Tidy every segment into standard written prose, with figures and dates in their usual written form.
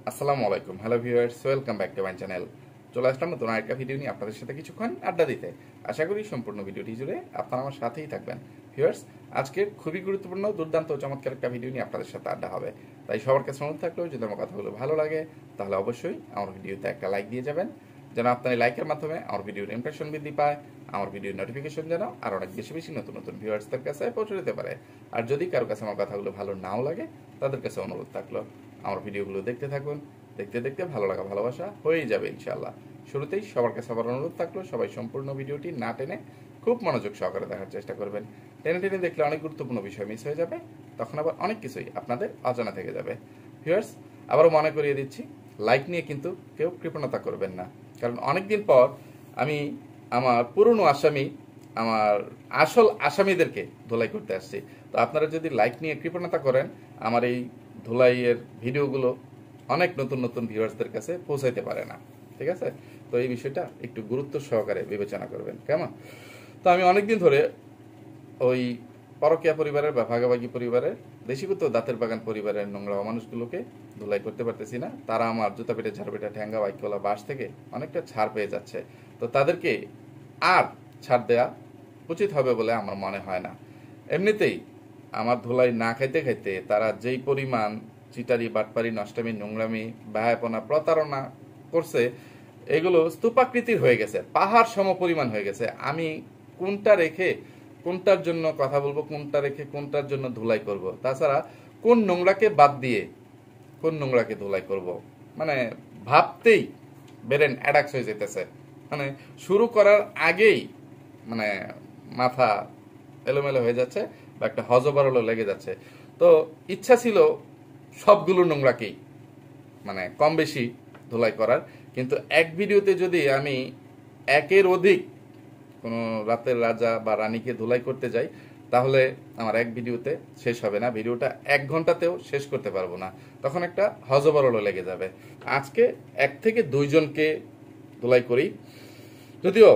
আসসালামু আলাইকুম, hello viewers, welcome back to my channel. চলে আসলাম নতুন আরেকটা ভিডিও নিয়ে আপনাদের সাথে কিছুক্ষণ আড্ডা দিতে। আশা করি সম্পূর্ণ ভিডিওটি জুড়ে আপনারা আমার সাথেই থাকবেন। ভিউয়ার্স, আজকে খুবই গুরুত্বপূর্ণ, দুর্দান্ত, চমৎকার একটা ভিডিও নিয়ে আপনাদের সাথে আড্ডা হবে। তাই সবার কাছে অনুরোধ থাকলেও যদি আমার কথাগুলো ভালো লাগে তাহলে অবশ্যই আমার ভিডিওতে একটা লাইক দিয়ে যাবেন, যেন আপনার এই লাইকের মাধ্যমে আমার ভিডিওর ইমপ্রেশন বৃদ্ধি পায়, আমার ভিডিওর নোটিফিকেশন যেন আর অনেক বেশি বেশি নতুন নতুন ভিউয়ার্সদের কাছে পৌঁছে যেতে পারে। আর যদি কারো কাছে আমার কথাগুলো ভালো নাও লাগে, তাদের কাছে অনুরোধ থাকলো আমার ভিডিওগুলো দেখতে থাকুন। দেখতে দেখতে ভালো লাগা ভালোবাসা হয়েই যাবে ইনশাআল্লাহ। শুরুতেই সবার কাছে আবার অনুরোধ থাকলো, সবাই সম্পূর্ণ ভিডিওটি না টেনে খুব মনোযোগ সহকারে দেখার চেষ্টা করবেন। টেনে টেনে দেখলে অনেক গুরুত্বপূর্ণ বিষয় মিস হয়ে যাবে, তখন আবার অনেক কিছুই আপনাদের অজানা থেকে যাবে। ভিউয়ার্স, আবারও মনে করিয়ে দিচ্ছি, লাইক নিয়ে কিন্তু কেউ কৃপণতা করবেন না, কারণ অনেকদিন পর আমি আমার পুরনো আসামি, আমার আসল আসামিদেরকে ধোলাই করতে আসছি। তো আপনারা যদি লাইক নিয়ে কৃপণতা করেন, আমার এই ধোলাইয়ের ভিডিওগুলো অনেক নতুন নতুন ভিউয়ার্সদের কাছে পৌঁছাইতে পারে না। ঠিক আছে? তো এই বিষয়টা একটু গুরুত্ব সহকারে বিবেচনা করবেন, কেমন? তো আমি অনেকদিন ধরে ওই পরকীয়া পরিবারের বা ভাগাভাগি পরিবারের, দেশীভূত দাঁতের বাগান পরিবারের নোংরা মানুষগুলোকে ধুলাই করতে পারতেছি না। তারা আমার জুতা পেটে, ঝাড় পেটে, ঠ্যাঙ্গা, বাইকলা, বাস থেকে অনেকটা ছাড় পেয়ে যাচ্ছে। তো তাদেরকে আর ছাড় দেয়া উচিত হবে বলে আমার মনে হয় না। এমনিতেই আমার ধুলাই না খাইতে খাইতে তারা যেই পরিমাণ চিটারি, বাটপারি, নষ্টামি, নোংরামি, বাহাপনা, প্রতারণা করছে, এগুলো স্তূপাকৃতির হয়ে গেছে, পাহাড় সম পরিমাণ হয়ে গেছে। আমি কোনটা রেখে কোনটার জন্য কথা বলবো, কোনটা রেখে কোনটার জন্য ধুলাই করব, তাছাড়া কোন নোংরাকে বাদ দিয়ে কোন নোংরাকে ধুলাই করব, মানে ভাবতেই ব্রেন অ্যাডাক্স হয়ে যেতেছে। মানে শুরু করার আগেই মানে মাথা এলোমেলো হয়ে যাচ্ছে বা একটা হজবরল লেগে যাচ্ছে। তো ইচ্ছা ছিল সবগুলো নোংরাকেই মানে কম বেশি ধুলাই করার, কিন্তু এক ভিডিওতে যদি আমি একের অধিক কোনো রাতের রাজা বা রানীকে ধুলাই করতে যাই, তাহলে আমার এক ভিডিওতে শেষ হবে না, ভিডিওটা 1 ঘন্টাতেও শেষ করতে পারবো না, তখন একটা হজবরল লেগে যাবে। আজকে 1 থেকে 2 জনকে ধুলাই করি, যদিও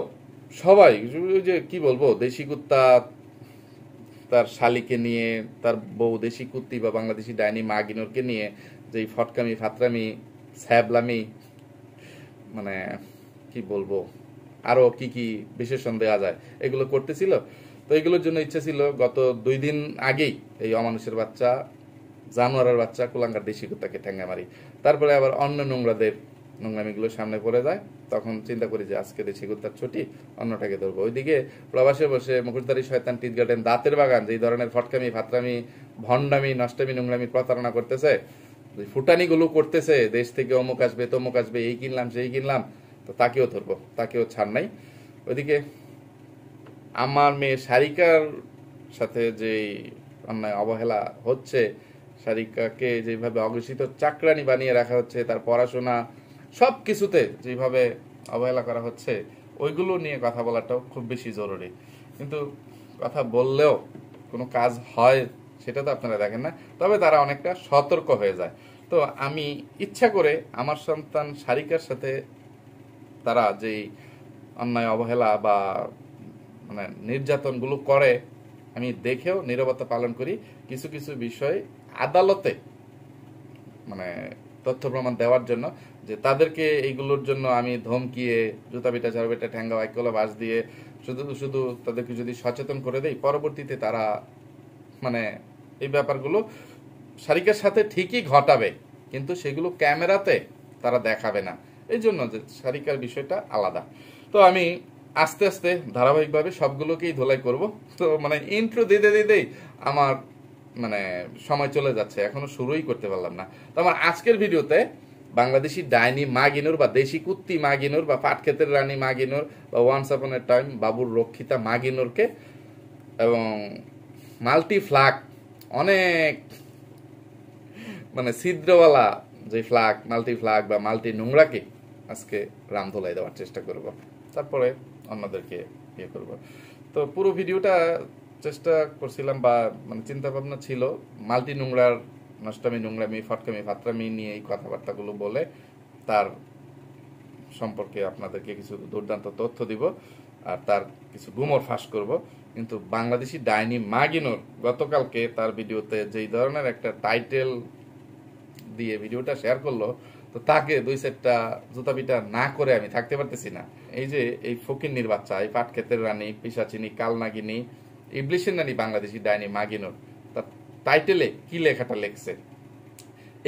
সবাই ওই যে কি বলবো, দেশি কুত্তা তার শালিকে নিয়ে, তার বউ দেশি কুত্তি বা বাংলাদেশি ডাইনি মাগিনোরকে নিয়ে যেই ফটকামি, ফাতরামি, স্যাবলামি, মানে কি বলবো, আরো কি কি বিশেষণ দেওয়া যায়, এগুলো করতেছিল। তো এগুলোর জন্য ইচ্ছা ছিল গত 2 দিন আগেই এই অমানুষের বাচ্চা, জানোয়ারের বাচ্চা, কুলাঙ্গার দেশি কুত্তাকে ঠ্যাঙ্গা মারি। তারপরে আবার অন্য নোংরাদের নোংরামিগুলো সামনে পড়ে যায়, তখন চিন্তা করি যে আজকে দেশি কুত্তার ছুটি, অন্যটাকে ধরবো। ওইদিকে প্রবাসে বসে মুখোশধারী শয়তান টিট গার্ডেন দাঁতের বাগান যেই ধরনের ফটকামি, ফাতরামি, ভণ্ডামি, নষ্টামি, নোংরামি, প্রতারণা করতেছে, ফুটানিগুলো করতেছে, দেশ থেকে অমুক আসবে, তমুক আসবে, এই কিনলাম সেই কিনলাম, তো তাকেও ধরবো, তাকেও ছাড় নাই। ওইদিকে আমার মেয়ে সারিকার সাথে যে অন্যায় অবহেলা হচ্ছে, সারিকাকে যেভাবে অঘোষিত চাকরানি বানিয়ে রাখা হচ্ছে, তার পড়াশোনা সব কিছুতে যেভাবে অবহেলা করা হচ্ছে, ওইগুলো নিয়ে কথা বলাটাও খুব বেশি জরুরি। কিন্তু কথা বললেও কোনো কাজ হয় সেটা তো আপনারা দেখেন না, তবে তারা অনেকটা সতর্ক হয়ে যায়। তো আমি ইচ্ছা করে আমার সন্তান সারিকার সাথে তারা যেই অন্যায় অবহেলা বা মানে নির্যাতনগুলো করে, আমি দেখেও নীরবতা পালন করি। কিছু কিছু বিষয় আদালতে মানে তথ্য প্রমাণ দেওয়ার জন্য, যে তাদেরকে এইগুলোর জন্য আমি ধমকিয়ে, জুতা পিটা, ঝাড়ু পিটা, ঠ্যাঙ্গা, বাইকলা, বাস দিয়ে শুধু শুধু তাদেরকে যদি সচেতন করে দেই, পরবর্তীতে তারা মানে এই ব্যাপারগুলো সারিকার সাথে ঠিকই ঘটাবে, কিন্তু সেগুলো ক্যামেরাতে তারা দেখাবে না। এই জন্য যে সারিকার বিষয়টা আলাদা। তো আমি আস্তে আস্তে ধারাবাহিকভাবে সবগুলোকেই ধোলাই করব। তো মানে ইন্ট্রো দিতে দিতেই আমার মানে সময় চলে যাচ্ছে, এখনো শুরুই করতে পারলাম না। তো আমার আজকের ভিডিওতে বাংলাদেশি ডাইনি মাগিনুর বা দেশি কুত্তি মাগিনুর বা পাটক্ষেতের রানী মাগিনুর বা ওয়ান্স আপন এ টাইম বাবুর রক্ষিতা মাগিনুরকে এবং মাল্টি ফ্ল্যাগ, অনেক মানে ছিদ্রওয়ালা যে ফ্ল্যাগ, মাল্টি ফ্ল্যাগ বা মাল্টি নোংরাকে আজকে রাম ধোলাই দেওয়ার চেষ্টা করব, তারপরে অন্যদেরকে ইয়ে করব। তো পুরো ভিডিওটা চেষ্টা করছিলাম বা মানে চিন্তা ভাবনা ছিল মাল্টি নোংরার নষ্টামি, নোংরামি, ফটকামি, ফাতরামি নিয়ে এই কথাবার্তাগুলো বলে তার সম্পর্কে আপনাদেরকে কিছু দুর্দান্ত তথ্য দিব আর তার কিছু গুমর ফাঁস করব। কিন্তু বাংলাদেশি ডাইনি মাগিনুর গতকালকে তার ভিডিওতে যেই ধরনের একটা টাইটেল দিয়ে ভিডিওটা শেয়ার করলো, তো তাকে দুই সেটটা জুতা পিটা না করে আমি থাকতে পারতেছি না। এই যে এই ফকিন্নির বাচ্চা, এই পাটক্ষেতের রানী, পিশাচিনী, কালনাগিনী, ইবলিশের রানী, বাংলাদেশি ডাইনি মাগিনুর, তার টাইটেলে কি লেখাটা লেখছে,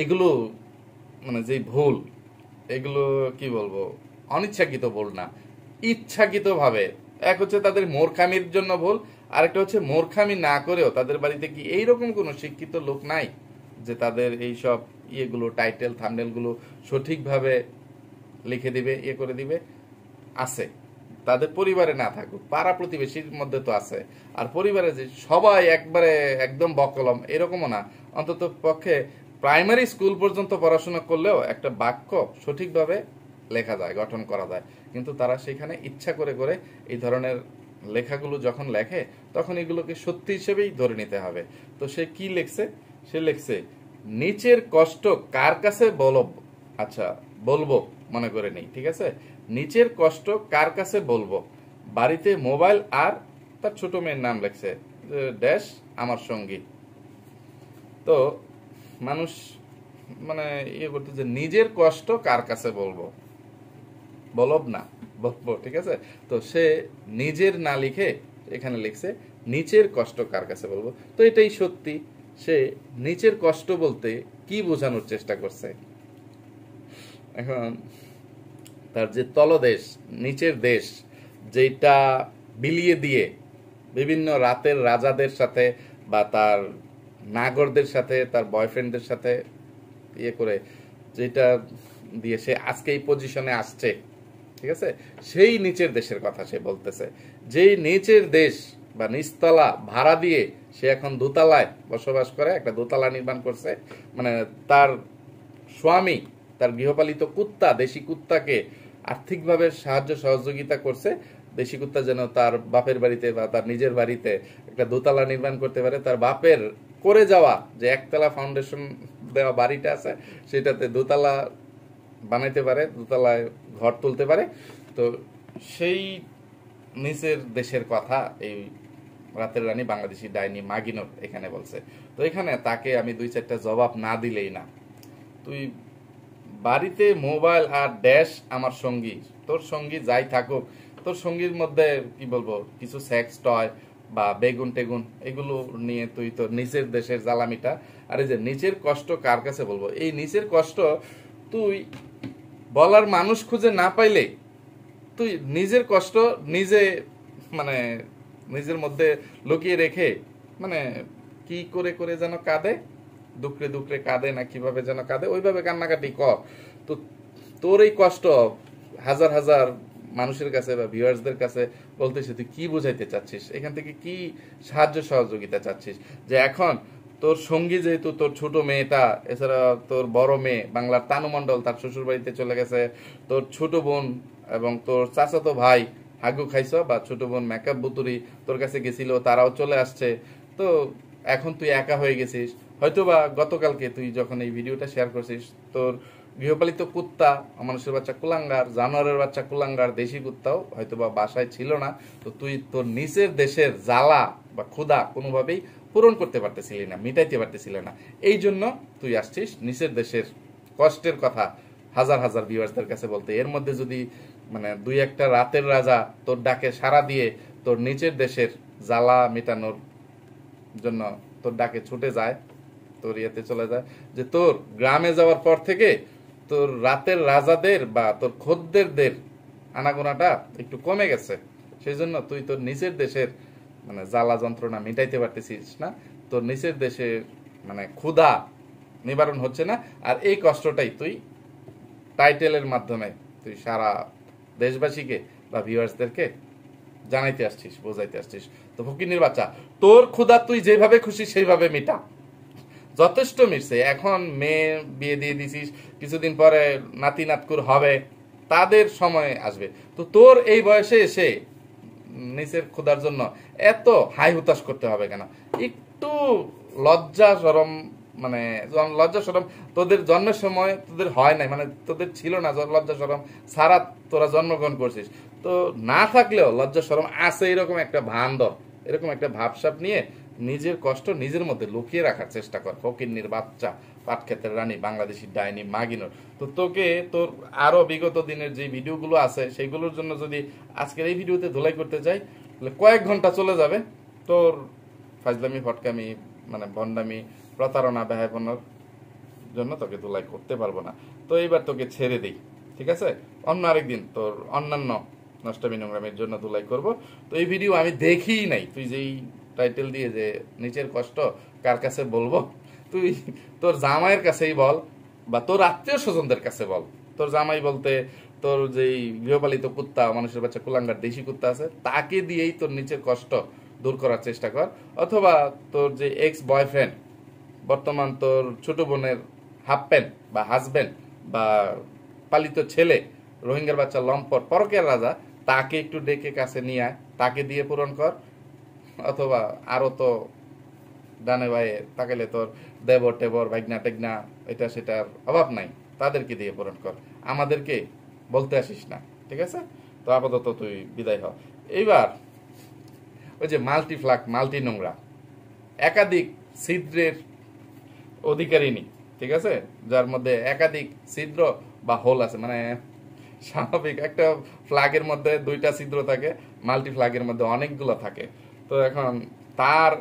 এগুলো মানে যে ভুল, এগুলো কি বলবো, অনিচ্ছাকৃত ভুল না, ইচ্ছাকৃত ভাবে। এক হচ্ছে তাদের মূর্খামির জন্য ভুল, আরেকটা হচ্ছে মূর্খামি না করেও তাদের বাড়িতে কি এইরকম কোনো শিক্ষিত লোক নাই যে তাদের এইসব ইয়েগুলো, টাইটেল থাম্বনেলগুলো সঠিকভাবে লিখে দিবে, ইয়ে করে দিবে? আছে। তাদের পরিবারে না থাকুক, পাড়া প্রতিবেশীর মধ্যে তো আছে। আর পরিবারে যে সবাই একবারে একদম বকলম এরকমও না, অন্তত পক্ষে প্রাইমারি স্কুল পর্যন্ত পড়াশোনা করলেও একটা বাক্য সঠিকভাবে লেখা যায়, গঠন করা যায়। কিন্তু তারা সেখানে ইচ্ছা করে করে এই ধরনের লেখাগুলো যখন লেখে, তখন এগুলোকে সত্যি হিসেবেই ধরে নিতে হবে। তো সে কি লিখছে? সে লিখছে, নিচের কষ্ট কার কাছে বলবো? আচ্ছা, বলবো মনে করে নেই, ঠিক আছে? নিচের কষ্ট কার কাছে বলবো, বাড়িতে মোবাইল আর তার ছোট মেয়ের নাম লেখছে ড্যাশ আমার সঙ্গী। তো মানুষ মানে ইয়ে করতে, যে নিজের কষ্ট কার কাছে বলবো, বলব না, বলবো, ঠিক আছে? তো সে নিজের না লিখে এখানে লিখছে নিচের কষ্ট কার কাছে বলবো। তো এটাই সত্যি, সে নিচের কষ্ট বলতে কি বোঝানোর চেষ্টা করছে। এখন তার যে তলদেশ, নিচের দেশ, যেটা বিলিয়ে দিয়ে বিভিন্ন রাতের রাজাদের সাথে বা তার নাগরদের সাথে, তার বয়ফ্রেন্ডদের সাথে ইয়ে করে, যেটা দিয়ে সে আজকে এই পজিশনে আসছে, ঠিক আছে? সেই নিচের দেশের কথা সে বলতেছে। যেই নিচের দেশ বা নিচতলা ভাড়া দিয়ে সে এখন দোতলায় বসবাস করে, একটা দোতলা নির্মাণ করছে। মানে তার স্বামী তার গৃহপালিত কুত্তা, দেশি কুত্তাকে আর্থিকভাবে সাহায্য সহযোগিতা করছে, দেশি কুত্তা যেন তার বাপের বাড়িতে বা তার নিজের বাড়িতে একটা দোতলা নির্মাণ করতে পারে। তার বাপের করে যাওয়া যে একতলা ফাউন্ডেশন দেওয়া বাড়িটা আছে, সেটাতে দোতলা বানাইতে পারে, দোতলায় ঘর তুলতে পারে। তো সেই নিচের দেশের কথা এই রাতের রানী বাংলাদেশি ডাইনি মাগিনুর এখানে বলছে। তো এখানে তাকে আমি দুই চারটা জবাব না দিলেই না। তুই বাড়িতে মোবাইল আর ড্যাশ আমার সঙ্গী, তোর সঙ্গী যাই থাকুক, তোর সঙ্গীর মধ্যে কি বলবো, কিছু সেক্স টয় বা বেগুন টেগুন, এগুলো নিয়ে তুই তোর নিচের দেশের জ্বালামিটা। আর এই যে নিচের কষ্ট কার কাছে বলবো, এই নিচের কষ্ট তুই বলার মানুষ খুঁজে না পাইলে তুই নিজের কষ্ট নিজে মানে নিজের মধ্যে লুকিয়ে রেখে, মানে কি করে করে যেন কাঁদে, দুকড়ে দুকড়ে কাঁদে না কিভাবে যেন কাঁদে, ওইভাবে কান্নাকাটি কর। তো তোর এই কষ্ট হাজার হাজার মানুষের কাছে বা ভিউয়ার্সদের কাছে বলতেছিস, তুই কি বোঝাইতে চাচ্ছিস, এখান থেকে কি সাহায্য সহযোগিতা চাচ্ছিস? যে এখন তোর সঙ্গী যেহেতু তোর ছোট মেয়েটা, এছাড়া তোর বড় মেয়ে বাংলার তানু মণ্ডল তার শ্বশুর বাড়িতে চলে গেছে, তোর ছোট বোন এবং তোর চাচাতো ভাই হাগু খাইছ বা ছোট বোন মেকআপ বুতুরি তোর কাছে গেছিল, তারাও চলে আসছে। তো এখন তুই একা হয়ে গেছিস। হয়তোবা গতকালকে তুই যখন এই ভিডিওটা শেয়ার করছিস, তোর গৃহপালিত কুত্তা, মানুষের বাচ্চা কুলাঙ্গার, জানোয়ারের বাচ্চা কুলাঙ্গার, দেশি কুত্তাও হয়তোবা বাসায় ছিল না। তো তুই তোর নিচের দেশের জ্বালা বা ক্ষুধা কোনোভাবেই পূরণ করতে পারতেছিলি না, মিটাইতে পারতেছিলি না। এই জন্য তুই আসছিস নিচের দেশের কষ্টের কথা হাজার হাজার ভিউয়ার্সদের কাছে বলতে। এর মধ্যে যদি মানে দুই একটা রাতের রাজা তোর ডাকে সাড়া দিয়ে তোর নিচের দেশের জ্বালা মেটানোর জন্য তোর ডাকে ছুটে যায়, তোর ইয়েতে চলে যায়, যে তোর গ্রামে যাওয়ার পর থেকে তোর রাতের রাজাদের বা তোর খদ্দেরদের আনাগোনাটা একটু কমে গেছে, সেই জন্য তুই তোর নিচের দেশের মানে জ্বালা যন্ত্রণা মিটাইতে পারতেছিস না, তোর নিচের দেশে মানে ক্ষুধা নিবারণ হচ্ছে না। আর এই কষ্টটাই তুই টাইটেলের মাধ্যমে তুই সারা দেশবাসীকে বা ভিউয়ার্সদেরকে জানাইতে আসছিস, বোঝাইতে আসছিস। তো ফকিন্নির বাচ্চা, তোর ক্ষুধা তুই যেভাবে খুশি সেইভাবে মিটা, যথেষ্ট মিটছে। এখন মেয়ে বিয়ে দিয়ে দিছিস, কিছুদিন পরে নাতি নাতকুর হবে, তাদের সময় আসবে। তো তোর এই বয়সে এসে নিচের ক্ষুধার জন্য এত হাই হুতাশ করতে হবে কেন? একটু লজ্জা শরম, মানে লজ্জা শরম তোদের জন্মের সময় তোদের হয় নাই, মানে তোদের ছিল না লজ্জা শরম, সারা তোরা জন্মগ্রহণ করছিস। তো না থাকলেও লজ্জা শরম আছে, এরকম একটা ভান্দর, এরকম একটা ভাবসাব নিয়ে নিজের কষ্ট নিজের মধ্যে লুকিয়ে রাখার চেষ্টা কর ফকিন্নির বাচ্চা, পাট ক্ষেতের রানী, বাংলাদেশি ডাইনি, মাগিনোর। তো তোকে তোর আরো বিগত দিনের যে ভিডিওগুলো আছে সেইগুলোর জন্য যদি আজকের এই ভিডিওতে ধুলাই করতে যাই তাহলে কয়েক ঘন্টা চলে যাবে তোর ফাজলামি, ফটকামি, মানে ভণ্ডামি, প্রতারণা, ব্যয়াপনার জন্য তোকে ধুলাই করতে পারবো না। তো এইবার তোকে ছেড়ে দিই, ঠিক আছে? অন্য আরেকদিন তোর অন্যান্য নষ্টামি নোংরামের জন্য ধুলাই করব। তো এই ভিডিও আমি দেখিই নাই, তুই যেই টাইটেল দিয়ে যে নিচের কষ্ট কার কাছে বলবো, তুই তোর জামাইয়ের কাছেই বল বা তোর আত্মীয় স্বজনদের কাছে বল। তোর জামাই বলতে তোর যেই গৃহপালিত কুত্তা, মানুষের বাচ্চা কুলাঙ্গার দেশি কুত্তা আছে, তাকে দিয়েই তোর নিচের কষ্ট দূর করার চেষ্টা কর। অথবা তোর যে এক্স বয়ফ্রেন্ড, বর্তমান তোর ছোট বোনের হাফ প্যান্ট বা হাজব্যান্ড বা পালিত ছেলে, রোহিঙ্গার বাচ্চা লম্পট পরকের রাজা, তাকে একটু ডেকে কাছে নিয়ে আয়, তাকে দিয়ে পূরণ কর। অথবা আরো তো ডানে বায়ে তাকালে তোর দেবর টেবর, ভাগনা টেগনা, এটা সেটার অভাব নাই, তাদেরকে দিয়ে পূরণ কর, আমাদেরকে বলতে আসিস না, ঠিক আছে? তো আপাতত তুই বিদায় হ। এইবার ওই যে মাল্টিফ্লাক, মাল্টি নোংরা, একাধিক ছিদ্রের অধিকারিণী, ঠিক আছে, যার মধ্যে একাধিক ছিদ্র বা হোল আছে, মানে স্বাভাবিক একটা ফ্ল্যাগের মধ্যে দুইটা ছিদ্র থাকে, মাল্টি ফ্ল্যাগের মধ্যে অনেকগুলো থাকে। তো এখন তার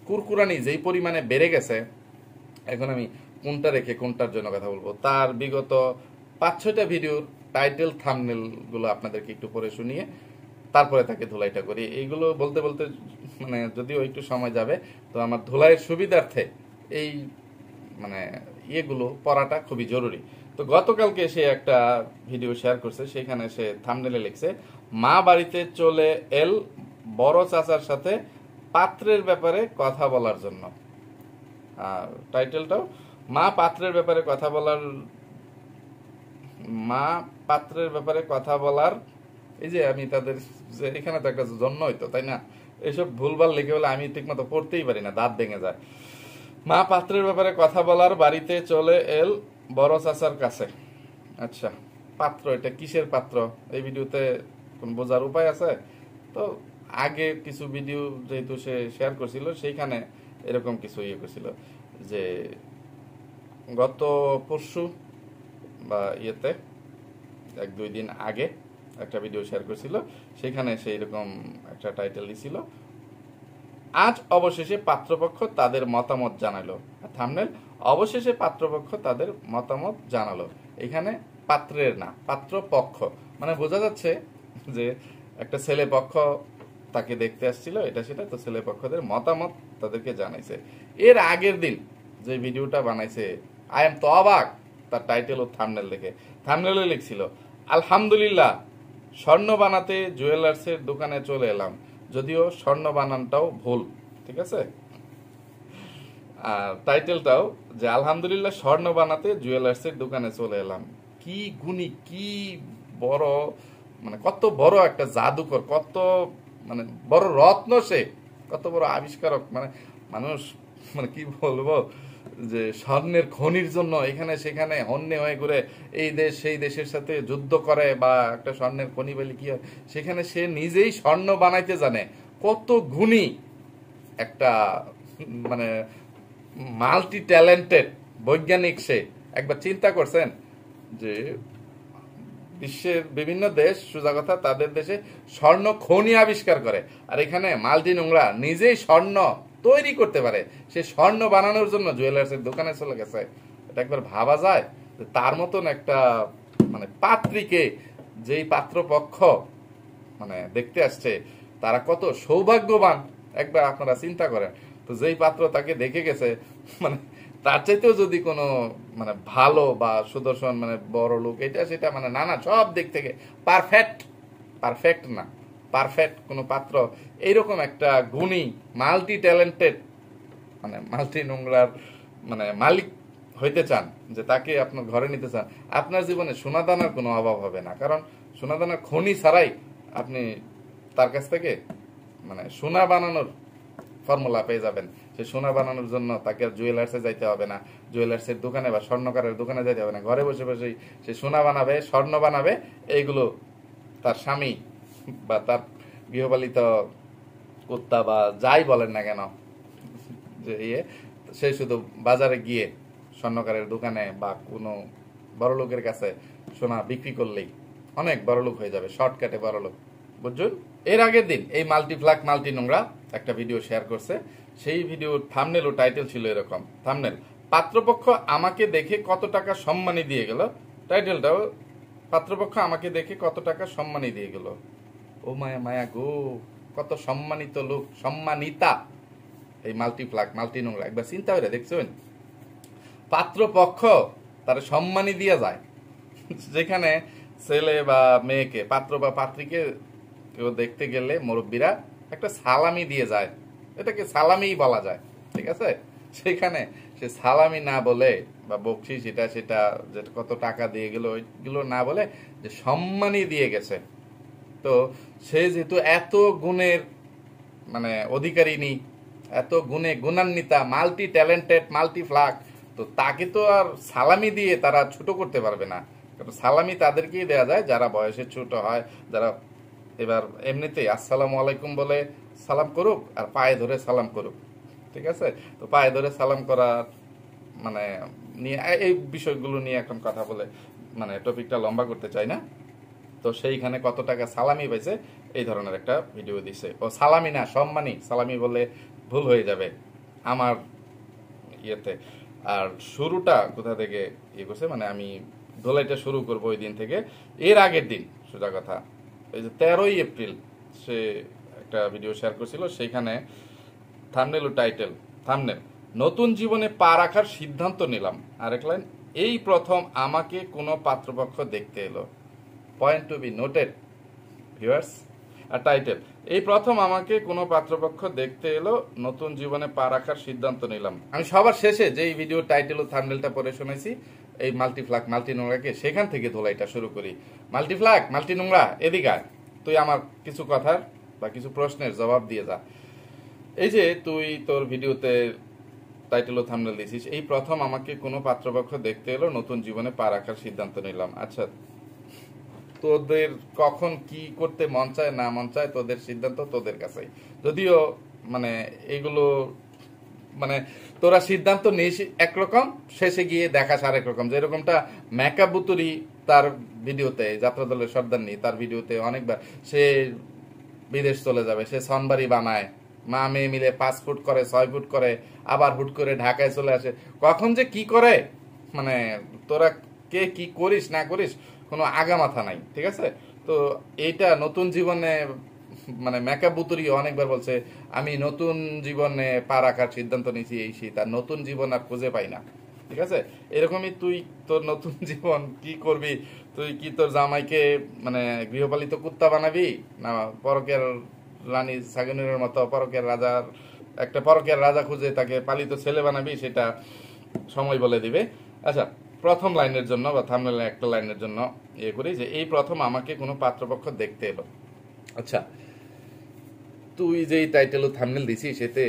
কুরকুরানি যেই পরিমাণে বেড়ে গেছে, এখন আমি কোনটা রেখে কোনটার জন্য কথা বলবো। তার বিগত 5-6টা ভিডিওর টাইটেল থাম্বনেল গুলো আপনাদেরকে একটু পরে শুনিয়ে তারপরে তাকে ধুলাইটা করি। এইগুলো বলতে বলতে মানে যদিও একটু সময় যাবে, তো আমার ধুলাইয়ের সুবিধার্থে এই মানে ইয়েগুলো পড়াটা খুবই জরুরি। তো গতকালকে সে একটা ভিডিও শেয়ার করছে, সেখানে সে থাম্বনেলে লিখছে, মা বাড়িতে চলে এল বড় চাচার সাথে পাত্রের ব্যাপারে কথা বলার জন্য। আর টাইটেলটাও মা পাত্রের ব্যাপারে কথা বলার, মা পাত্রের ব্যাপারে কথা বলার। এই যে আমি তাদের যে এখানে তো একটা জন্য হইতো, তাই না? এইসব ভুলভাল লিখে বলে আমি ঠিকমতো পড়তেই পারি না, দাঁত ভেঙে যায়। মা পাত্রের ব্যাপারে কথা বলার বাড়িতে চলে এল বড় চাচার কাছে। আচ্ছা, পাত্র, এটা কিসের পাত্র? এই ভিডিওতে কোন বোঝার উপায় আছে? তো আগে কিছু ভিডিও যেহেতু সে শেয়ার করছিল, সেইখানে এরকম কিছু ইয়ে করছিল যে গত পরশু বা ইয়েতে 1-2 দিন আগে একটা ভিডিও শেয়ার করছিল, সেখানে সেই রকম একটা টাইটেল দিছিল, আজ অবশেষে পাত্রপক্ষ তাদের মতামত জানালো। থাম্বনেল, অবশেষে পাত্রপক্ষ তাদের মতামত জানালো। এখানে পাত্রের না, পাত্রপক্ষ, মানে বোঝা যাচ্ছে যে একটা ছেলে পক্ষ তাকে দেখতে আসছিল, এটা সেটা, তো ছেলে পক্ষদের মতামত তাদেরকে জানাইছে। এর আগের দিন যে ভিডিওটা বানাইছে, আই এম তো অবাক, তার টাইটেল ও থাম্বনেল দেখে। থাম্বনেলে লিখছিল, আলহামদুলিল্লাহ, স্বর্ণ বানাতে জুয়েলার্সের দোকানে চলে এলাম, যদিও স্বর্ণ বানানটাও ভুল, ঠিক আছে? আর টাইটেলটাও যে আলহামদুলিল্লাহ, স্বর্ণ বানাতে জুয়েলার্সের দোকানে চলে এলাম। কি গুণী, কি বড়, মানে কত বড় একটা জাদুকর, কত মানে বড় রত্ন সে, কত বড় আবিষ্কারক। মানে মানুষ, মানে কি বলবো, যে স্বর্ণের খনির জন্য এখানে সেখানে হন্যে হয়ে ঘুরে এই দেশ সেই দেশের সাথে যুদ্ধ করে, বা একটা স্বর্ণের খনি বলে কি হয়, সেখানে সে নিজেই স্বর্ণ বানাইতে জানে। কত গুণী একটা, মানে মাল্টি ট্যালেন্টেড বৈজ্ঞানিক সে। একবার চিন্তা করছেন যে বিশ্বের বিভিন্ন দেশ, সোজা কথা, তাদের দেশে স্বর্ণ খনি আবিষ্কার করে, আর এখানে মাল্টি নোংরা নিজেই স্বর্ণ তৈরি করতে পারে। সে স্বর্ণ বানানোর জন্য জুয়েলার্সের দোকানে চলে গেছে। এটা একবার ভাবা যায় যে তার মতন একটা মানে পাত্রীকে, যেই পাত্রপক্ষ মানে দেখতে আসছে, তারা কত সৌভাগ্যবান একবার আপনারা চিন্তা করেন। তো যেই পাত্র তাকে দেখে গেছে, মানে তার চাইতেও যদি কোনো মানে ভালো বা সুদর্শন, মানে বড় লোক, এটা সেটা, মানে নানা সব দিক থেকে পারফেক্ট, পারফেক্ট না, পারফেক্ট কোনো পাত্র, এইরকম একটা গুণী মাল্টি ট্যালেন্টেড, মানে মাল্টি নোংরার মানে মালিক হইতে চান, যে তাকে আপনার ঘরে নিতে চান, আপনার জীবনে সোনাদানার কোনো অভাব হবে না। কারণ সোনাদানার খনি ছাড়াই আপনি তার কাছ থেকে মানে সোনা বানানোর ফর্মুলা পেয়ে যাবেন। সে সোনা বানানোর জন্য তাকে আর জুয়েলার্সে যাইতে হবে না, জুয়েলার্সের দোকানে বা স্বর্ণকারের দোকানে যাইতে হবে না, ঘরে বসে বসেই সে সোনা বানাবে, স্বর্ণ বানাবে। এইগুলো তার স্বামী বা তার গৃহপালিত কুত্তা বা যাই বলেন না কেন, যে ইয়ে, সে শুধু বাজারে গিয়ে স্বর্ণকারের দোকানে বা কোনো বড় লোকের কাছে সোনা বিক্রি করলেই অনেক বড় লোক হয়ে যাবে, শর্টকাটে বড় লোক, বুঝছেন? এর আগের দিন এই মাল্টিপ্লাক মাল্টি নোংরা একটা ভিডিও শেয়ার করছে। সেই ভিডিওর থাম্বনেল ও টাইটেল ছিল এরকম, থাম্বনেল পাত্রপক্ষ আমাকে দেখে কত টাকা সম্মানী দিয়ে গেল, টাইটেলটাও পাত্রপক্ষ আমাকে দেখে কত টাকা সম্মানী দিয়ে গেল। ও মায়া মায়া গো, কত সম্মানিত লোক, সম্মানিতা এই মাল্টিপ্লাক মাল্টি নোংরা। একবার চিন্তা করে দেখছেন, পাত্রপক্ষ তার সম্মানী দিয়া যায়, যেখানে ছেলে বা মেয়েকে, পাত্র বা পাত্রীকে কেউ দেখতে গেলে মুরব্বীরা একটা সালামি দিয়ে যায়, এটাকে সালামিই বলা যায়, ঠিক আছে? সেখানে সে সালামি না বলে বা বকশিস সেটা সেটা যেটা কত টাকা দিয়ে গেল ওইগুলো না বলে যে সম্মানই দিয়ে গেছে। তো সে যেহেতু এত গুণের মানে অধিকারিনী, এত গুণে গুণান্বিতা, মাল্টি ট্যালেন্টেড, মাল্টিপ্লাক, তো তাকে তো আর সালামি দিয়ে তারা ছোট করতে পারবে না। কারণ সালামি তাদেরকেই দেওয়া যায় যারা বয়সে ছোট হয়, যারা এবার এমনিতেই আসসালামু আলাইকুম বলে সালাম করুক আর পায়ে ধরে সালাম করুক, ঠিক আছে? তো পায়ে ধরে সালাম করার মানে নিয়ে এই বিষয়গুলো নিয়ে এখন কথা বলে মানে টপিকটা লম্বা করতে চাই না। তো সেইখানে কত টাকা সালামি পাইছে এই ধরনের একটা ভিডিও দিছে। ও সালামি না, সম্মানী, সালামি বলে ভুল হয়ে যাবে আমার ইয়েতে। আর শুরুটা কোথা থেকে ইয়ে করছে, মানে আমি ধোলাইটা শুরু করবো ওই দিন থেকে। এর আগের দিন সোজা কথা এই যে 13ই এপ্রিল সে একটা ভিডিও শেয়ার করছিল, সেইখানে থাম্বনেল ও টাইটেল, থাম্বনেল নতুন জীবনে পা রাখার সিদ্ধান্ত নিলাম, আরেক লাইন এই প্রথম আমাকে কোনো পাত্রপক্ষ দেখতে এলো, point to be noted viewers. আর টাইটেল এই প্রথম আমাকে কোনো পাত্রপক্ষ দেখতে এলো, নতুন জীবনে পা রাখার সিদ্ধান্ত নিলাম। আমি সবার শেষে যে এই ভিডিও টাইটেল ও থাম্বনেলটা পড়ে শুনেছি এই মাল্টিপ্লাক মাল্টি নোংরাকে, সেখান থেকে ধোলাইটা শুরু করি। মাল্টিপ্লাক মাল্টি নোংরা এদিকে আয়, তুই আমার কিছু কথার বা কিছু প্রশ্নের জবাব দিয়ে যা। এই যে তুই তোর ভিডিওতে টাইটেল ও থাম্বনেল দিছিস এই প্রথম আমাকে কোনো পাত্রপক্ষ দেখতে এলো, নতুন জীবনে পা রাখার সিদ্ধান্ত নিলাম। আচ্ছা, তোদের কখন কি করতে মন চায় না মন চায় তোদের সিদ্ধান্ত তোদের কাছে, যদিও মানে এগুলো মানে তোরা সিদ্ধান্ত নিস একরকম, শেষে গিয়ে দেখাস আরেক রকম। যেরকমটা মেকআপ বুতুরি তার ভিডিওতে, যাত্রা দলের সর্দারনি তার ভিডিওতে অনেকবার সে বিদেশ চলে যাবে, সে সনবাড়ি বানায়, মা মেয়ে মিলে 5 ফুট করে 6 ফুট করে, আবার হুট করে ঢাকায় চলে আসে, কখন যে কি করে মানে তোরা কে কি করিস না করিস কোনো আগা মাথা নাই, ঠিক আছে? তো এইটা নতুন জীবনে মানে মেকআপ বুতুরি অনেকবার বলছে আমি নতুন জীবনে পা রাখার সিদ্ধান্ত নিয়েছি, এই সেই, তার নতুন জীবন আর খুঁজে পাই না, ঠিক আছে? এরকমই তুই তোর নতুন জীবন কি করবি? তুই কি তোর জামাইকে মানে গৃহপালিত কুত্তা বানাবি, না পরকের রানী সাগনের মতো পরকের রাজার একটা পরকের রাজা খুঁজে তাকে পালিত ছেলে বানাবি, সেটা সময় বলে দিবে। আচ্ছা, প্রথম লাইনের জন্য বা থাম্বনেলের একটা লাইনের জন্য ইয়ে করি যে এই প্রথম আমাকে কোনো পাত্রপক্ষ দেখতে এলো। আচ্ছা, তুই যেই টাইটেল ও থাম্বনেল দিছিস এতে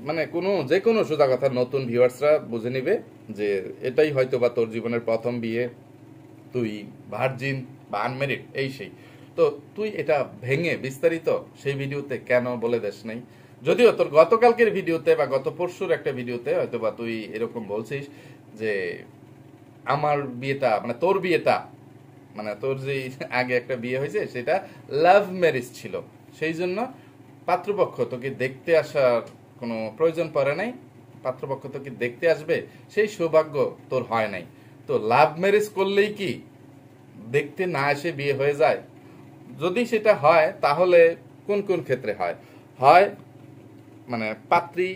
মানে কোনো যে কোনো সোজা কথা নতুন ভিউয়ার্সরা বুঝে নিবে যে এটাই হয়তো বা তোর জীবনের প্রথম বিয়ে, তুই ভার্জিন বা আনমেরিড এই সেই। তো তুই এটা ভেঙে বিস্তারিত সেই ভিডিওতে কেন বলে দেস নাই? যদিও তোর গতকালকের ভিডিওতে বা গত পরশুর একটা ভিডিওতে হয়তো বা তুই এরকম বলছিস যে আমার বিয়েটা মানে তোর বিয়েটা মানে তোর যে আগে একটা বিয়ে হয়েছে সেটা লাভ ম্যারেজ ছিল, সেই জন্য পাত্রপক্ষ তোকে দেখতে আসার কোনো প্রয়োজন পড়ে নাই, পাত্রপক্ষ তোকে দেখতে আসবে সেই সৌভাগ্য তোর হয় নাই। তো লাভ ম্যারেজ করলেই কি দেখতে না এসে বিয়ে হয়ে যায়? যদি সেটা হয় তাহলে কোন কোন ক্ষেত্রে হয়? হয় মানে পাত্রী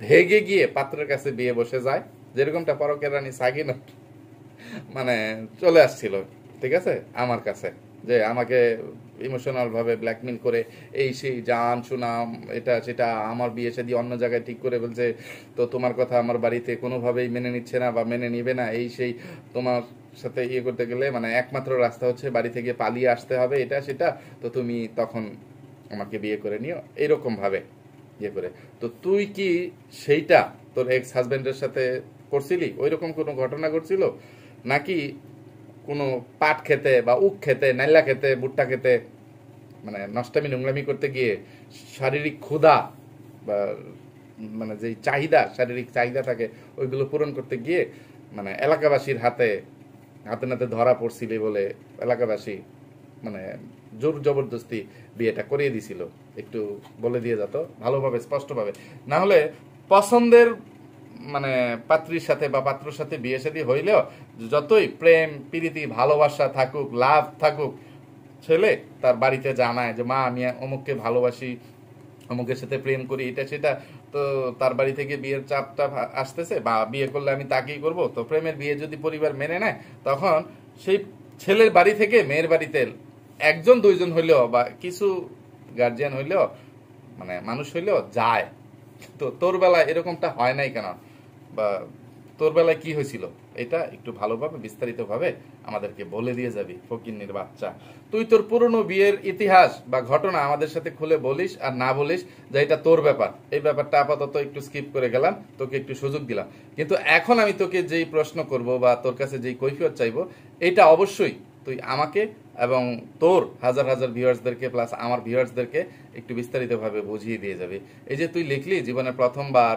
ভেগে গিয়ে পাত্রের কাছে বিয়ে বসে যায়, যেরকমটা পরকের রানী সাগিনা মানে চলে আসছিল, ঠিক আছে, আমার কাছে, যে আমাকে ইমোশনাল ভাবে ব্ল্যাকমেল করে এই সেই জান সুনাম এটা সেটা আমার বিয়ে শাদী অন্য জায়গায় ঠিক করে বলছে, তো তোমার কথা আমার বাড়িতে কোনোভাবেই মেনে নিচ্ছে না বা মেনে নিবে না, এই সেই, তোমার সাথে ইয়ে করতে গেলে মানে একমাত্র রাস্তা হচ্ছে বাড়ি থেকে পালিয়ে আসতে হবে, এটা সেটা, তো তুমি তখন আমাকে বিয়ে করে নিও, এইরকম ভাবে ইয়ে করে। তো তুই কি সেইটা তোর এক্স হাজবেন্ডের সাথে করছিলি? ওইরকম কোনো ঘটনা ঘটছিল নাকি কোনো পাট খেতে বা উক খেতে, নাইলা খেতে, ভুট্টা খেতে মানে নষ্টামি নোংরামি করতে গিয়ে শারীরিক ক্ষুধা বা মানে যে চাহিদা, শারীরিক চাহিদা থাকে ওইগুলো পূরণ করতে গিয়ে মানে এলাকাবাসীর হাতে হাতে নাতে ধরা পড়ছিলি বলে এলাকাবাসী মানে জোর জবরদস্তি বিয়েটা করিয়ে দিছিল, একটু বলে দিয়ে যেত ভালোভাবে স্পষ্টভাবে। না হলে পছন্দের মানে পাত্রীর সাথে বা পাত্রর সাথে বিয়ে শাদী হইলেও যতই প্রেম প্রীতি ভালোবাসা থাকুক, লাভ থাকুক, ছেলে তার বাড়িতে জানায় যে মা আমি অমুককে ভালোবাসি, অমুকের সাথে প্রেম করি, এটা সেটা, তো তার বাড়ি থেকে বিয়ের চাপটা আসতেছে বা বিয়ে করলে আমি তাকেই করব, তো প্রেমের বিয়ে যদি পরিবার মেনে নেয় তখন সেই ছেলের বাড়ি থেকে মেয়ের বাড়িতে একজন দুইজন হইলেও বা কিছু গার্জিয়ান হইলেও মানে মানুষ হইলেও যায়। তো তোর বেলায় এরকমটা হয় নাই কেন, বা তোর বেলায় কি হয়েছিল, এটা একটু ভালোভাবে বিস্তারিতভাবে আমাদেরকে বলে দিয়ে যাবি ফকিন্নির বাচ্চা। তুই তোর পুরনো বিয়ের ইতিহাস বা ঘটনা আমাদের সাথে খুলে বলিস, আর না বলিস যে এটা তোর ব্যাপার, এই ব্যাপারটা আপাতত একটু স্কিপ করে গেলাম, তোকে একটু সুযোগ দিলাম। কিন্তু এখন আমি তোকে যেই প্রশ্ন করব বা তোর কাছে যেই কৈফিয়ত চাইবো, এটা অবশ্যই তুই আমাকে এবং তোর হাজার হাজার ভিউয়ার্সদেরকে প্লাস আমার ভিউয়ার্সদেরকে একটু বিস্তারিতভাবে বুঝিয়ে দিয়ে যাবে। এই যে তুই লিখলি জীবনে প্রথমবার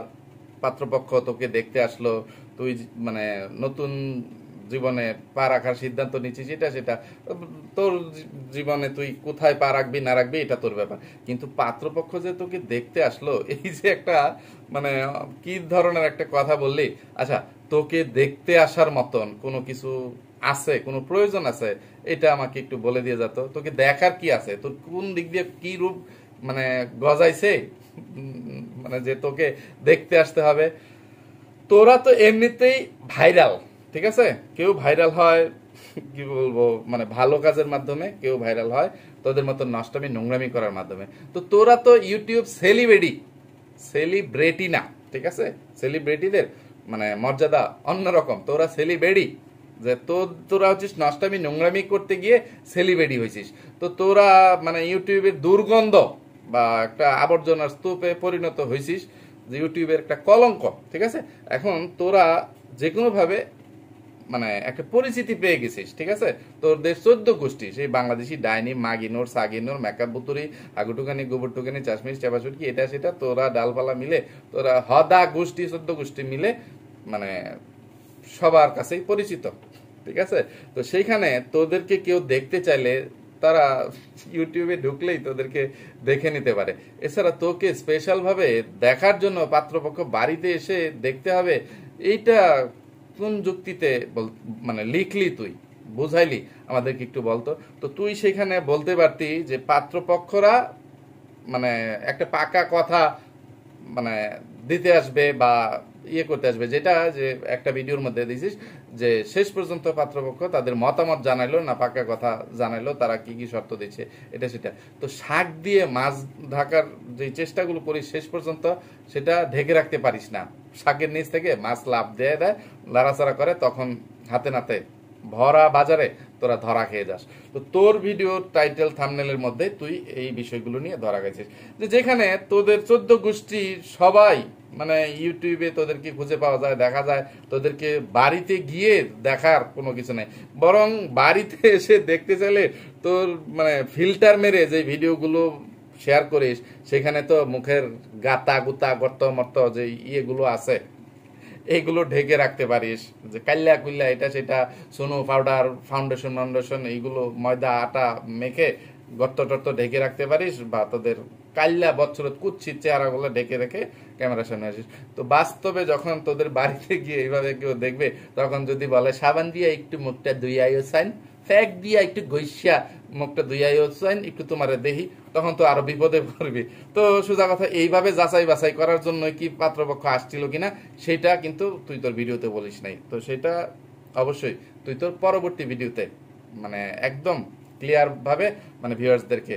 পাত্রপক্ষ তোকে দেখতে আসলো, তুই মানে নতুন জীবনে পা রাখার সিদ্ধান্ত নিচ্ছিস, এটা সেটা তোর জীবনে তুই কোথায় পা রাখবি না রাখবি এটা তোর ব্যাপার। কিন্তু পাত্রপক্ষ যে তোকে দেখতে আসলো, এই যে একটা মানে কি ধরনের একটা কথা বললি। আচ্ছা, তোকে দেখতে আসার মতন কোনো কিছু আছে, কোনো প্রয়োজন আছে, এটা আমাকে একটু বলে দিয়ে যেত। তোকে দেখার কি আছে, তোর কোন দিক দিয়ে কি রূপ মানে গজাইছে মানে যে তোকে দেখতে আসতে হবে। তোরা তো এমনিতেই ভাইরাল, ঠিক আছে? কেউ ভাইরাল হয় কি বলবো মানে ভালো কাজের মাধ্যমে, কেউ ভাইরাল হয় তোদের মতো নষ্টামি নোংরামি করার মাধ্যমে। তো তোরা তো ইউটিউব সেলিব্রিটি না, ঠিক আছে? সেলিব্রিটিদের মানে মর্যাদা অন্যরকম, তোরা সেলিব্রিটি, যে তোরা হচ্ছিস নষ্টামি নোংরামি করতে গিয়ে সেলিব্রিটি হয়েছিস। তো তোরা মানে ইউটিউবের দুর্গন্ধ বা একটা আবর্জনার স্তূপে পরিণত হয়েছিস, যে ইউটিউবের একটা কলঙ্ক, ঠিক আছে? এখন তোরা যে কোনোভাবে মানে একটা পরিচিতি পেয়ে গেছিস, ঠিক আছে? তোদের 14 গোষ্ঠী, সেই বাংলাদেশি ডাইনি, মাগিনোর, সাগিনোর, মেকআপ বুতুরি, হাগুটুকানি, গোবরটুকানি, চাশমিশ, চাপাচুটকি, এটা সেটা তোরা ডালপালা মিলে, তোরা হদা গোষ্ঠী 14 গোষ্ঠী মিলে মানে সবার কাছেই পরিচিত, ঠিক আছে? তো সেইখানে তোদেরকে কেউ দেখতে চাইলে তারা ইউটিউবে ঢুকলেই তোদেরকে দেখে নিতে পারে। এছাড়া তোকে স্পেশাল ভাবে দেখার জন্য পাত্রপক্ষ বাড়িতে এসে দেখতে হবে, এইটা কোন যুক্তিতে মানে লিখলি, তুই বুঝাইলি আমাদেরকে একটু বলতো। তো তুই সেখানে বলতে পারতি যে পাত্রপক্ষরা মানে একটা পাকা কথা মানে দিতে আসবে বা ইয়ে করতে আসবে, যেটা যে একটা ভিডিওর মধ্যে দিয়েছিস যে শেষ পর্যন্ত পাত্রপক্ষ তাদের মতামত জানাইলো না পাকা কথা জানাইলো, তারা কি কি শর্ত দিচ্ছে, এটা সেটা। তো শাক দিয়ে মাছ ঢাকার যে চেষ্টাগুলো করিস শেষ পর্যন্ত সেটা ঢেকে রাখতে পারিস না, শাকের নিচ থেকে মাছ লাভ দিয়ে দেয়, লাড়াচাড়া করে, তখন হাতে নাতে ভরা বাজারে তোরা ধরা খেয়ে যাস। তো তোর ভিডিও টাইটেল থাম্বনেলের মধ্যে তুই এই বিষয়গুলো নিয়ে ধরা গেছিস, যে যেখানে তোদের 14 গোষ্ঠী সবাই মানে ইউটিউবে তোদেরকে খুঁজে পাওয়া যায়, দেখা যায়, তোদেরকে বাড়িতে গিয়ে দেখার কোনো কিছু নেই, বরং বাড়িতে এসে দেখতে চাইলে তোর মানে ফিল্টার মেরে যে ভিডিওগুলো শেয়ার করিস সেখানে তো মুখের গাতা গুতা গর্ত মর্ত যে ইয়েগুলো আছে এইগুলো ঢেকে রাখতে পারিস, যে কাল্লা কুল্লা এটা সেটা সোনো পাউডার ফাউন্ডেশন এইগুলো ময়দা আটা মেখে গর্ত টর্ত ঢেকে রাখতে পারিস, বা তোদের কাল্লা বছরত কুচ্ছির চেহারাগুলো ঢেকে রেখে ক্যামেরার সামনে আসিস। তো বাস্তবে যখন তোদের বাড়িতে গিয়ে এইভাবে কেউ দেখবে, তখন যদি বলে সাবান দিয়ে একটু মুখটা ধুইয়াইও সাইন, ফ্যাক দিয়া একটু গৈসা মুখটা ধুইয়াইও সাইন, একটু তোমার দেখি, তখন তো আরো বিপদে পড়বি। তো সোজা কথা, এইভাবে যাচাই বাছাই করার জন্য কি পাত্রপক্ষ আসছিল কিনা সেটা কিন্তু তুই তোর ভিডিওতে বলিস নাই। তো সেটা অবশ্যই তুই তোর পরবর্তী ভিডিওতে মানে একদম ক্লিয়ার ভাবে মানে ভিউয়ার্সদেরকে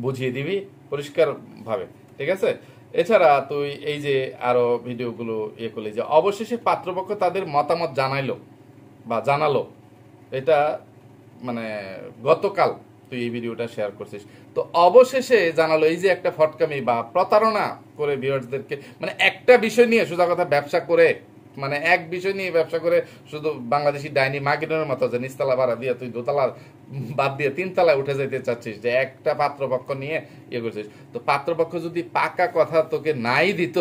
বুঝিয়ে দিবি পরিষ্কার ভাবে, ঠিক আছে? এছাড়া তুই এই যে আরো ভিডিওগুলো ইয়ে করলি যে অবশেষে পাত্রপক্ষ তাদের মতামত জানাইলো বা জানালো, এটা মানে গতকাল তুই এই ভিডিওটা শেয়ার করছিস। তো অবশেষে জানালো, এই যে একটা ফটকামি বা প্রতারণা করে ভিউয়ার্সদেরকে মানে একটা বিষয় নিয়ে সোজা কথা ব্যবসা করে, মানে এক বিষয় নিয়ে ব্যবসা করে শুধু বাংলাদেশি ডাইনি মার্কেটের মতো যে নিচতলা ভাড়া দিয়ে তুই দোতলা বাদ দিয়ে 3 তলায় উঠে যেতে চাচ্ছিস, যে একটা পাত্রপক্ষ নিয়ে ইয়ে করছিস। তো পাত্রপক্ষ যদি পাকা কথা তোকে নাই দিত,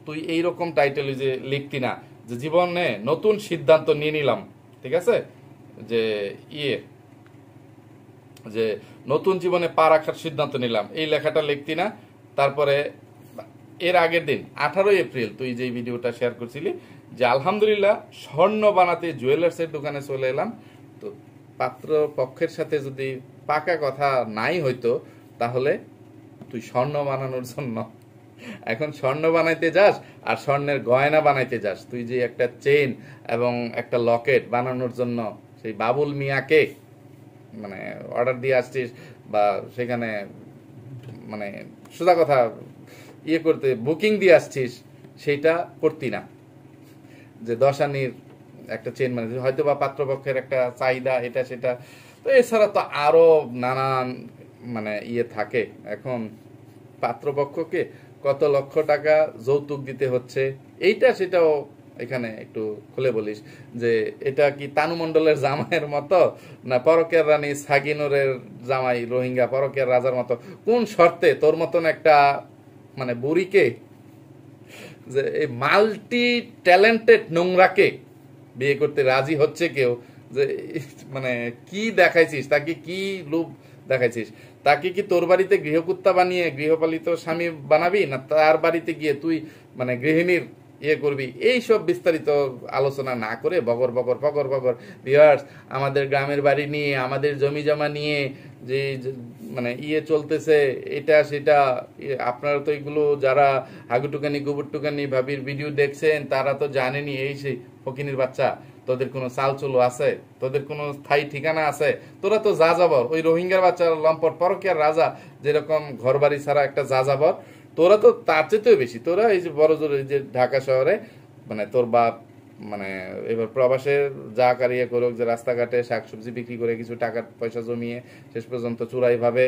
তুই এইরকম টাইটেল যে লিখতি না যে জীবনে নতুন সিদ্ধান্ত নিয়ে নিলাম, ঠিক আছে, যে যে নতুন জীবনে পা রাখার সিদ্ধান্ত নিলাম, এই লেখাটা লিখতি না। তারপরে এর আগের দিন 18 এপ্রিল তুই যে ভিডিওটা শেয়ার করছিলি যে আলহামদুলিল্লাহ স্বর্ণ বানাতে জুয়েলার্সের দোকানে চলে এলাম। তো পাত্র পক্ষের সাথে যদি পাকা কথা নাই হইতো তাহলে তুই স্বর্ণ বানানোর জন্য এখন স্বর্ণ বানাইতে যাস আর স্বর্ণের গয়না বানাইতে যাস। তুই যে একটা চেইন এবং একটা লকেট বানানোর জন্য সেই বাবুল মিয়াকে মানে অর্ডার দিয়ে আসছিস বা সেখানে মানে সোজা কথা করতে বুকিং দিয়ে আসছিস, সেইটা করতি না। যে 10 আনির একটা চেন মানে হয়তো বা পাত্রপক্ষের একটা চাহিদা এটা সেটা, তো এছাড়া তো আরো নানান মানে থাকে। এখন পাত্রপক্ষকে কত লক্ষ টাকা যৌতুক দিতে হচ্ছে এইটা সেটাও এখানে একটু খুলে বলিস যে এটা কি তানু মণ্ডলের জামাইয়ের মতো না পরকের রানী সাগিনুরের জামাই রোহিঙ্গা পরকের রাজার মতো? কোন শর্তে তোর মতন একটা মানে বুড়িকে, যে এই মাল্টি ট্যালেন্টেড নোংরাকে বিয়ে করতে রাজি হচ্ছে কেউ? যে মানে কি দেখাইছিস তাকে, কি লোভ দেখাইছিস তাকে? কি তোর বাড়িতে গৃহকুত্তা বানিয়ে গৃহপালিত স্বামী বানাবি, না তার বাড়িতে গিয়ে তুই মানে গৃহিণীর করবি? এইসব বিস্তারিত আলোচনা না করে বগর বগর বগর বগর ভিউয়ার্স আমাদের গ্রামের বাড়ি নিয়ে আমাদের জমি জমা নিয়ে যে মানে চলতেছে এটা সেটা, আপনারা তো এগুলো যারা হাগুটুকানি গোবরটুকানি ভাবির ভিডিও দেখছেন তারা তো জানেনি। এই সেই ফকিনির বাচ্চা, তোদের কোনো চাল চলো আছে? তোদের কোনো স্থায়ী ঠিকানা আছে? তোরা তো যা যাবর ওই রোহিঙ্গার বাচ্চা লম্পট পরকিয়ার রাজা যেরকম ঘর বাড়ি ছাড়া একটা যা যাবর, তোরা তো তার চেয়েও বেশি। তোরা এই যে বড় জোর যে ঢাকা শহরে মানে তোর বাপ মানে এবার প্রবাসে যা কারিয়ে করুক, যে রাস্তাঘাটে শাকসবজি বিক্রি করে কিছু টাকা পয়সা জমিয়ে শেষ পর্যন্ত চোরাই ভাবে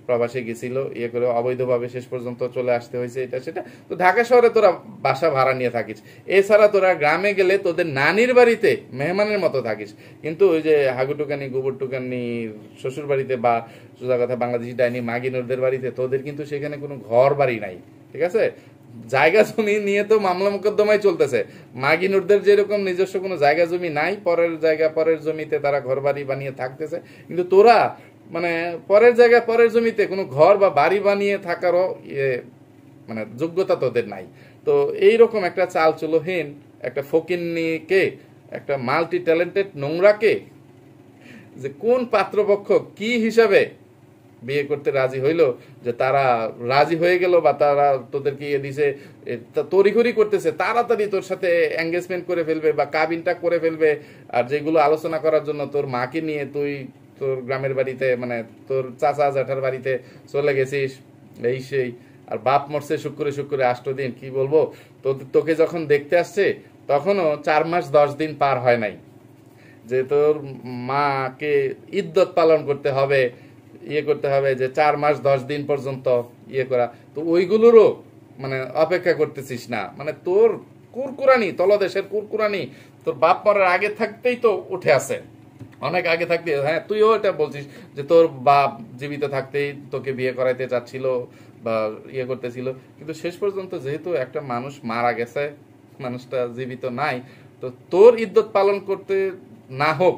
প্রবাসে গেছিল, করে অবৈধভাবে শেষ পর্যন্ত চলে আসতে হয়েছে এটা সেটা। তো ঢাকা শহরে তোরা বাসা ভাড়া নিয়ে থাকিস, এছাড়া তোরা গ্রামে গেলে তোদের নানির বাড়িতে মেহমানের মতো থাকিস। কিন্তু ওই যে হাগুটুকানি গোবরটুকানি শ্বশুর বাড়িতে বা সোজা কথা বাংলাদেশি ডাইনি মাগিনুরদের বাড়িতে তোদের কিন্তু সেখানে কোনো ঘর বাড়ি নাই, ঠিক আছে? জায়গা জমি নিয়ে তো মামলা মোকদ্দমাই চলতেছে। মাগিনুরদের যেরকম নিজস্ব কোনো জায়গা জমি নাই, পরের জায়গা পরের জমিতে তারা ঘর বাড়ি বানিয়ে থাকতেছে, কিন্তু তোরা মানে পরের জায়গায় পরের জমিতে কোনো ঘর বা বাড়ি বানিয়ে থাকারও মানে যোগ্যতা তোদের নাই। তো এইরকম একটা চাল চুলোহীন একটা ফকিন্নিকে, একটা মাল্টি ট্যালেন্টেড নোংরাকে যে কোন পাত্রপক্ষ কি হিসাবে বিয়ে করতে রাজি হইলো যে তারা রাজি হয়ে গেল বা তারা তোদেরকে দিছে তড়িঘড়ি করতেছে তাড়াতাড়ি তোর সাথে এঙ্গেজমেন্ট করে ফেলবে বা কাবিনটা করে ফেলবে। আর যেগুলো আলোচনা করার জন্য তোর মাকে নিয়ে তুই তোর গ্রামের বাড়িতে মানে তোর চাচা জ্যাঠার বাড়িতে চলে গেছিস এই সেই, আর বাপ মরছে শুক্রে শুক্রে 8 দিন, কি বলবো, তোকে যখন দেখতে আসছে তখনও 4 মাস 10 দিন পার হয় নাই যে তোর মাকে ইদ্যত পালন করতে হবে, করতে হবে যে 4 মাস 10 দিন পর্যন্ত করা। তো ওইগুলোরও মানে অপেক্ষা করতেছিস না, মানে তোর কুরকুরানি তলদেশের কুরকুরানি তোর বাপ মরার আগে থাকতেই তো উঠে আসে, অনেক আগে থাকতে। হ্যাঁ তুইও এটা বলছিস যে তোর বাপ জীবিত থাকতেই তোকে বিয়ে করাইতে চাচ্ছিল বা করতেছিল, কিন্তু শেষ পর্যন্ত যেহেতু একটা মানুষ মারা গেছে, মানুষটা জীবিত নাই, তো তোর ইদ্যত পালন করতে না হোক,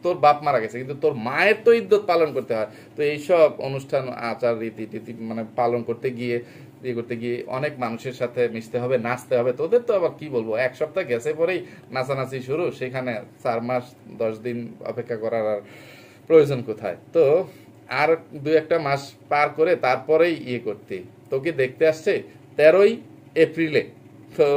তোর বাপ মারা গেছে কিন্তু তোর মায়ের তো ইদ্যত পালন করতে হয়। তো এইসব অনুষ্ঠান আচার রীতি টিতি মানে পালন করতে গিয়ে করতে গিয়ে অনেক মানুষের সাথে মিশতে হবে, নাচতে হবে। তোদের তো আবার কি বলবো, 1 সপ্তাহ গেছে পরেই নাচানাচি শুরু, সেখানে 4 মাস 10 দিন অপেক্ষা করার আর প্রয়োজন কোথায়? তো আর 2-1 মাস পার করে তারপরেই করতে তোকে দেখতে আসছে 13ই এপ্রিলে। তো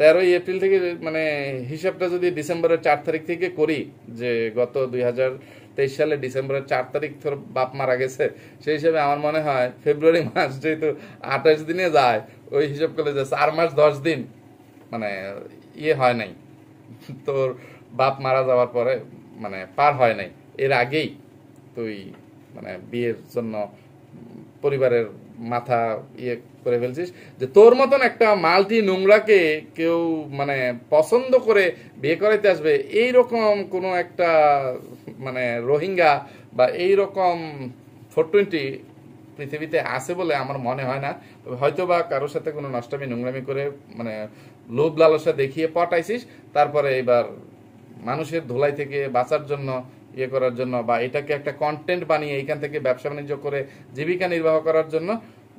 13ই এপ্রিল থেকে মানে হিসাবটা যদি ডিসেম্বরের 4 তারিখ থেকে করি, যে গত 2023 সালে ডিসেম্বরের 4 তারিখ তোর বাপ মারা গেছে, সেই হিসাবে আমার মনে হয় ফেব্রুয়ারি মাস যেহেতু 28 দিনে যায়, ওই হিসাব করলে যে 4 মাস 10 দিন মানে হয় নাই, তোর বাপ মারা যাওয়ার পরে মানে পার হয় নাই, এর আগেই তুই মানে বিয়ের জন্য পরিবারের মাথা করে ফেলছিস। যে তোর মতন একটা মাল্টি নোংরাকে কেউ মানে পছন্দ করে বিয়ে করাইতে আসবে, এইরকম কোনো একটা মানে রোহিঙ্গা বা এইরকম 420 পৃথিবীতে আছে বলে আমার মনে হয় না। হয়তো বা কারোর সাথে কোনো নষ্টামি নোংরামি করে মানে লোভ লালসা দেখিয়ে পটাইছিস, তারপরে এবার মানুষের ধোলাই থেকে বাঁচার জন্য ইয়ে করার জন্য বা এটাকে একটা কন্টেন্ট বানিয়ে এইখান থেকে ব্যবসা বাণিজ্য করে জীবিকা নির্বাহ করার জন্য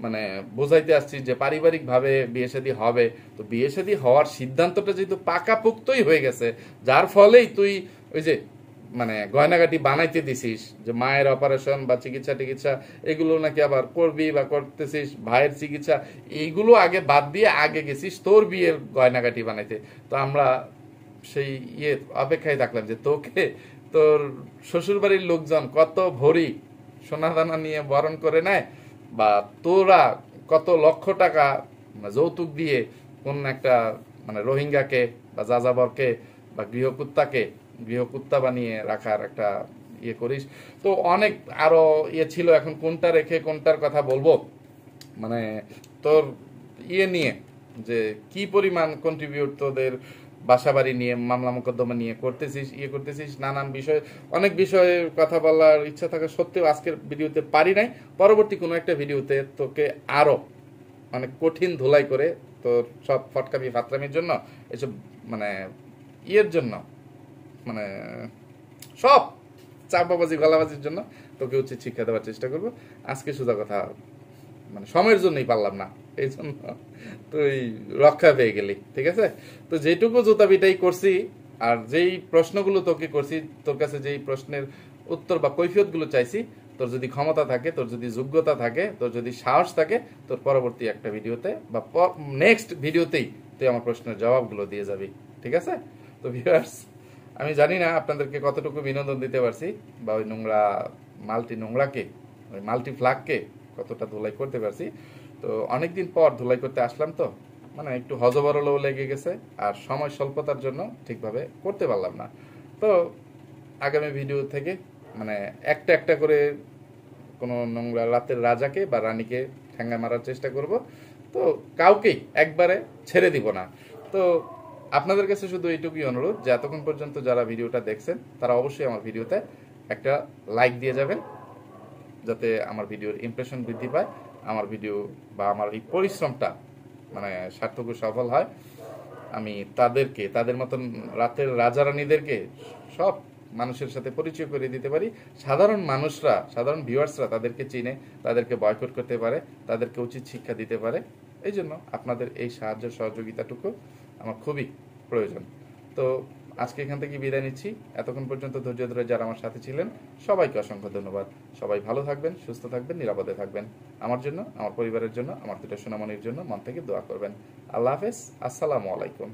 মানে বোঝাইতে আসছি যে পারিবারিক ভাবে বিয়ে শাদী হবে। তো বিয়ে শাদী হওয়ার সিদ্ধান্তটা যেহেতু পাকাপোক্তই হয়ে গেছে, যার ফলেই তুই ওই যে মানে গয়নাগাটি বানাইতে দিছিস যে মায়ের অপারেশন বা চিকিৎসা টিকিৎসা এগুলো নাকি আবার করবি বা করতেছিস, ভাইয়ের চিকিৎসা এইগুলো আগে বাদ দিয়ে আগে গেছিস তোর বিয়ের গয়নাগাটি বানাইতে। তো আমরা সেই অপেক্ষায় থাকলাম যে তোকে তোর শ্বশুরবাড়ির লোকজন কত ভরি সোনা দানা নিয়ে বরণ করে নেয়, বা তোরা কত লক্ষ টাকা যৌতুক দিয়ে কোন একটা মানে রোহিঙ্গাকে বা যাযাবরকে বা গৃহকুত্তা বানিয়ে রাখার একটা করিস। তো অনেক আরো ছিল, এখন কোনটা রেখে কোনটার কথা বলবো, মানে তোর নিয়ে যে কি পরিমাণ কন্ট্রিবিউট তোদের বাসাবাড়ি নিয়ে মামলা মোকদ্দমা নিয়ে করতেছিস নানান বিষয়, অনেক বিষয়ে কথা বলার ইচ্ছা থাকা সত্ত্বেও আজকের ভিডিওতে পারি নাই। পরবর্তী কোনো একটা ভিডিওতে তোকে আরো অনেক কঠিন ধুলাই করে তোর সব ফটকামি ফাতরামির জন্য, এসব মানে জন্য মানে সব চাপাবাজি গলাবাজির জন্য তোকে উচিত শিক্ষা দেওয়ার চেষ্টা করবো। আজকে সোজা কথা মানে সময়ের জন্যই পারলাম না, এই জন্য তুই রক্ষা পেয়ে গেলি, ঠিক আছে। তো যেটুকু জুতাবিটাই করছি আর যেই প্রশ্নগুলো তোকে করছি, তোর কাছে যেই প্রশ্নের উত্তর বা কৈফিয়ত গুলো চাইছি, তোর যদি ক্ষমতা থাকে, তোর যদি যোগ্যতা থাকে, তোর যদি সাহস থাকে, তোর পরবর্তী একটা ভিডিওতে বা নেক্সট ভিডিওতেই তুই আমার প্রশ্নের জবাবগুলো দিয়ে যাবি, ঠিক আছে। তো ভিউয়ার্স, আমি জানি না আপনাদেরকে কতটুকু বিনোদন দিতে পারছি বা ওই নোংরাকে ওই মাল্টি ফ্ল্যাগকে কতটা ধুলাই করতে পারছি। তো অনেকদিন পর ধুলাই করতে আসলাম, তো মানে একটু হজবরলও লেগে গেছে আর সময় স্বল্পতার জন্য ঠিকভাবে করতে পারলাম না। তো আগামী ভিডিও থেকে মানে একটা একটা করে কোনো নোংরা রাতের রাজাকে বা রানীকে ঠ্যাঙ্গা মারার চেষ্টা করব। তো কাউকেই একবারে ছেড়ে দিব না। তো আপনাদের কাছে শুধু এইটুকুই অনুরোধ যে এতক্ষণ পর্যন্ত যারা ভিডিওটা দেখছেন তারা অবশ্যই আমার ভিডিওতে একটা লাইক দিয়ে যাবেন, যাতে আমার ভিডিওর ইমপ্রেশন বৃদ্ধি পায়, আমার ভিডিও বা আমার এই পরিশ্রমটা মানে সার্থক ও সফল হয়। আমি তাদের মতন রাতের রাজা রানীদেরকে সব মানুষের সাথে পরিচয় করে দিতে পারি। সাধারণ মানুষরা, সাধারণ ভিউয়ার্সরা তাদেরকে চিনে, তাদেরকে বয়কট করতে পারে, তাদেরকে উচিত শিক্ষা দিতে পারে। এই জন্য আপনাদের এই সাহায্য সহযোগিতাটুকু আমার খুবই প্রয়োজন। তো আজকে এখান থেকে বিদায় নিচ্ছি। এতক্ষণ পর্যন্ত ধৈর্য ধরে যারা আমার সাথে ছিলেন সবাইকে অসংখ্য ধন্যবাদ। সবাই ভালো থাকবেন, সুস্থ থাকবেন, নিরাপদে থাকবেন। আমার জন্য, আমার পরিবারের জন্য, আমার দুটো সোনামণির জন্য মন থেকে দোয়া করবেন। আল্লাহ হাফেজ, আসসালামু আলাইকুম।